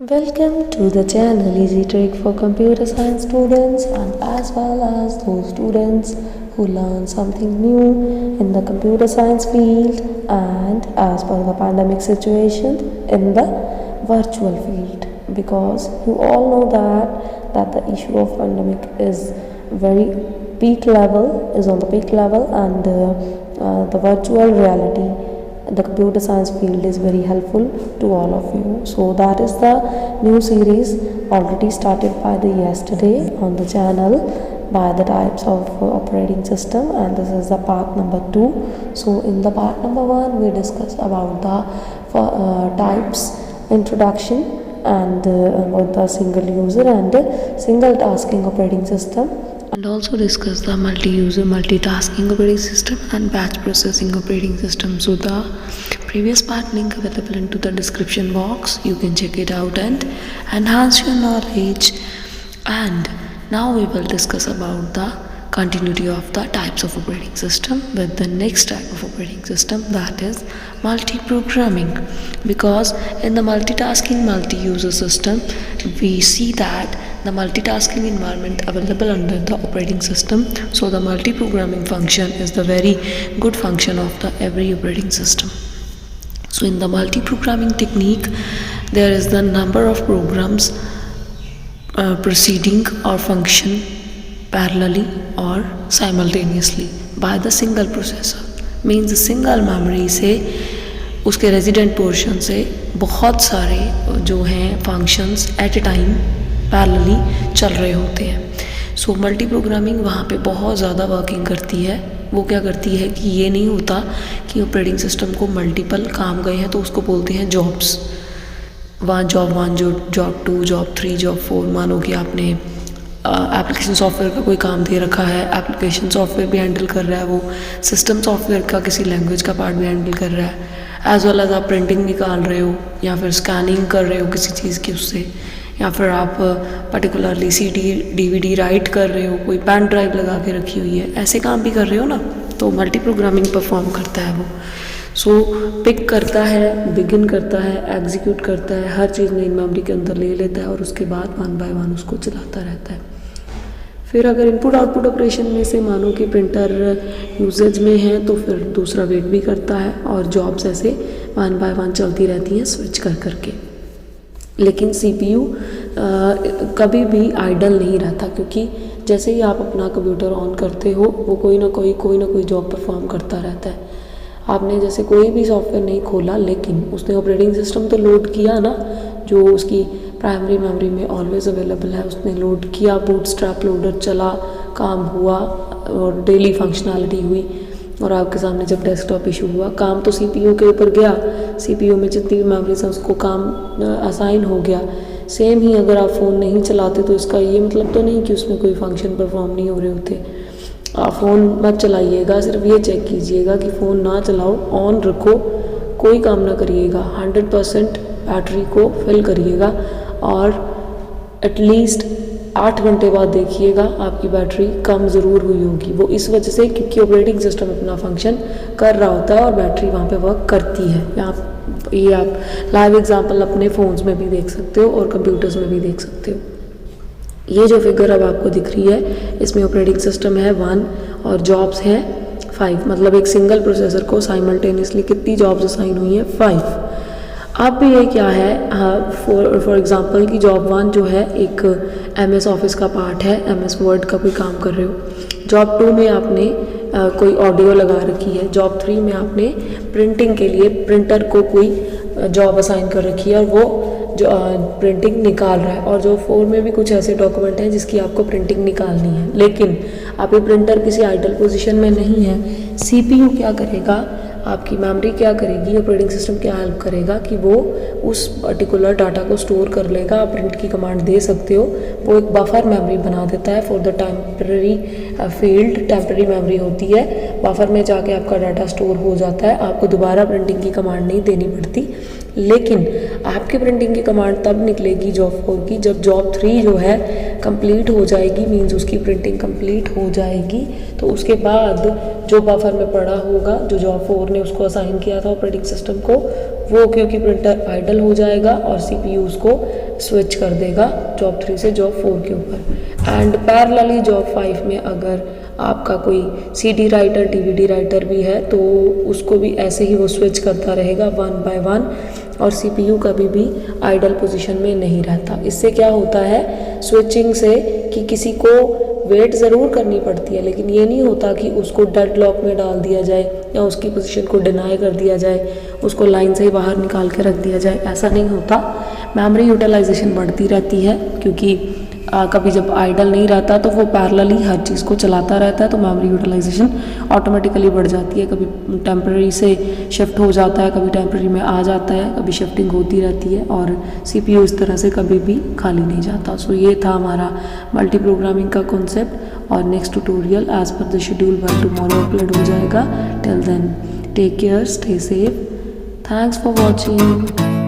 Welcome to the channel Easy Trick for computer science students and as well as those students who learn something new in the computer science field and as per the pandemic situation in the virtual field, because you all know that the issue of pandemic is very peak level, is on the peak level, and the virtual reality, the computer science field is very helpful to all of you. So that is the new series already started by the yesterday on the channel by the types of operating system, and this is the part number 2. So in the part number 1 we discussed about the types introduction and about the single user and single tasking operating system, and also discuss the multi-user multitasking operating system and batch processing operating system. So the previous part link available into the description box, you can check it out and enhance your knowledge. And now we will discuss about the continuity of the types of operating system with the next type of operating system, that is multi-programming. Because in the multitasking multi-user system we see that the multitasking environment available under the operating system, so the multi-programming function is the very good function of the every operating system. So in the multi-programming technique there is the number of programs proceeding or function parallelly or simultaneously by the single processor, means single memory से उसके resident portion से बहुत सारे जो हैं functions eight ए time parallelly चल रहे होते हैं. सो मल्टी प्रोग्रामिंग वहाँ पे बहुत ज़्यादा वर्किंग करती है. वो क्या करती है कि ये नहीं होता कि ऑपरेटिंग सिस्टम को मल्टीपल काम गए हैं तो उसको बोलते हैं jobs, job 1 job 2 job 3 job 4. मानो कि आपने एप्लीकेशन सॉफ्टवेयर का कोई काम दे रखा है, एप्लीकेशन सॉफ्टवेयर भी हैंडल कर रहा है, वो सिस्टम सॉफ्टवेयर का किसी लैंग्वेज का पार्ट भी हैंडल कर रहा है, एज वेल एज आप प्रिंटिंग निकाल रहे हो या फिर स्कैनिंग कर रहे हो किसी चीज़ की उससे, या फिर आप पर्टिकुलरली CD DVD राइट कर रहे हो, कोई पेन ड्राइव लगा के रखी हुई है, ऐसे काम भी कर रहे हो ना, तो मल्टी प्रोग्रामिंग परफॉर्म करता है वो. सो पिक करता है, बिगिन करता है, एग्जीक्यूट करता है, हर चीज़ मेन मेमोरी के अंदर ले लेता है और उसके बाद 1 बाय 1 उसको चलाता रहता है. फिर अगर इनपुट आउटपुट ऑपरेशन में से मानो कि प्रिंटर यूजेज में है तो फिर दूसरा वेट भी करता है और जॉब्स ऐसे 1 बाय 1 चलती रहती हैं स्विच कर करके. लेकिन CPU कभी भी आइडल नहीं रहता, क्योंकि जैसे ही आप अपना कंप्यूटर ऑन करते हो वो कोई ना कोई जॉब परफॉर्म करता रहता है. आपने जैसे कोई भी सॉफ्टवेयर नहीं खोला लेकिन उसने ऑपरेटिंग सिस्टम तो लोड किया ना, जो उसकी प्राइमरी मेमोरी में ऑलवेज अवेलेबल है, उसने लोड किया, बूटस्ट्रैप लोडर चला, काम हुआ और डेली फंक्शनैलिटी हुई. और आपके सामने जब डेस्कटॉप इशू हुआ, काम तो CPU के ऊपर गया, CPU में जितनी भी मेमोरीज है उसको काम असाइन हो गया. सेम ही अगर आप फ़ोन नहीं चलाते तो इसका ये मतलब तो नहीं कि उसमें कोई फंक्शन परफॉर्म नहीं हो रहे होते. आप फ़ोन मत चलाइएगा, सिर्फ ये चेक कीजिएगा कि फ़ोन ना चलाओ, ऑन रखो, कोई काम ना करिएगा, 100% बैटरी को फिल करिएगा और एटलीस्ट 8 घंटे बाद देखिएगा आपकी बैटरी कम ज़रूर हुई होगी. वो इस वजह से क्योंकि ऑपरेटिंग सिस्टम अपना फंक्शन कर रहा होता है और बैटरी वहाँ पे वर्क करती है. ये आप लाइव एग्जांपल अपने फ़ोन्स में भी देख सकते हो और कंप्यूटर्स में भी देख सकते हो. ये जो फिगर अब आपको दिख रही है इसमें ऑपरेटिंग सिस्टम है 1 और जॉब्स है 5, मतलब एक सिंगल प्रोसेसर को साइमल्टेनियसली कितनी जॉब्स असाइन हुई हैं, 5. अब ये क्या है, फॉर एग्जांपल कि जॉब 1 जो है एक MS ऑफिस का पार्ट है, MS वर्ड का कोई काम कर रहे हो. जॉब 2 में आपने कोई ऑडियो लगा रखी है. जॉब 3 में आपने प्रिंटिंग के लिए प्रिंटर को कोई जॉब असाइन कर रखी है और वो जो प्रिंटिंग निकाल रहा है. और जो 4 में भी कुछ ऐसे डॉक्यूमेंट हैं जिसकी आपको प्रिंटिंग निकालनी है, लेकिन आप ये प्रिंटर किसी आइडल पोजीशन में नहीं है. CPU क्या करेगा, आपकी मेमोरी क्या करेगी, ऑपरेटिंग सिस्टम क्या हेल्प करेगा कि वो उस पर्टिकुलर डाटा को स्टोर कर लेगा. आप प्रिंट की कमांड दे सकते हो, वो एक बफर मेमोरी बना देता है for the temporary field. Temporary memory होती है, बफर में जाके आपका डाटा स्टोर हो जाता है, आपको दोबारा प्रिंटिंग की कमांड नहीं देनी पड़ती. लेकिन आपकी प्रिंटिंग की कमांड तब निकलेगी जॉब 4 की जब जॉब 3 जो है कंप्लीट हो जाएगी, मींस उसकी प्रिंटिंग कंप्लीट हो जाएगी। तो उसके बाद जो बफर में पड़ा होगा, जो जॉब 4 ने उसको असाइन किया था ऑपरेटिंग सिस्टम को, वो क्योंकि प्रिंटर आइडल हो जाएगा और CPU उसको स्विच कर देगा जॉब 3 से जॉब 4 के ऊपर। एंड पैरेलली जॉब 5 में अगर आपका कोई CD राइटर, DVD राइटर भी है तो उसको भी ऐसे ही वो स्विच करता रहेगा 1 बाय 1 और CPU कभी भी आइडल पोजीशन में नहीं रहता। इससे क्या होता है स्विचिंग से कि किसी को वेट ज़रूर करनी पड़ती है, लेकिन ये नहीं होता कि उसको डेड लॉक में डाल दिया जाए या उसकी पोजीशन को डिनाई कर दिया जाए, उसको लाइन से ही बाहर निकाल के रख दिया जाए, ऐसा नहीं होता। मेमोरी यूटिलाइजेशन बढ़ती रहती है क्योंकि कभी जब आइडल नहीं रहता तो वो पैरेलली हर चीज़ को चलाता रहता है, तो मेमोरी यूटिलाइजेशन ऑटोमेटिकली बढ़ जाती है। कभी टेम्प्रेरी से शिफ्ट हो जाता है, कभी टेम्प्रेरी में आ जाता है, कभी शिफ्टिंग होती रहती है और CPU इस तरह से कभी भी खाली नहीं जाता। सो ये था हमारा मल्टी प्रोग्रामिंग का कॉन्सेप्ट और next tutorial as per the schedule by tomorrow upload हो जाएगा। Till then take care, stay safe, thanks for watching.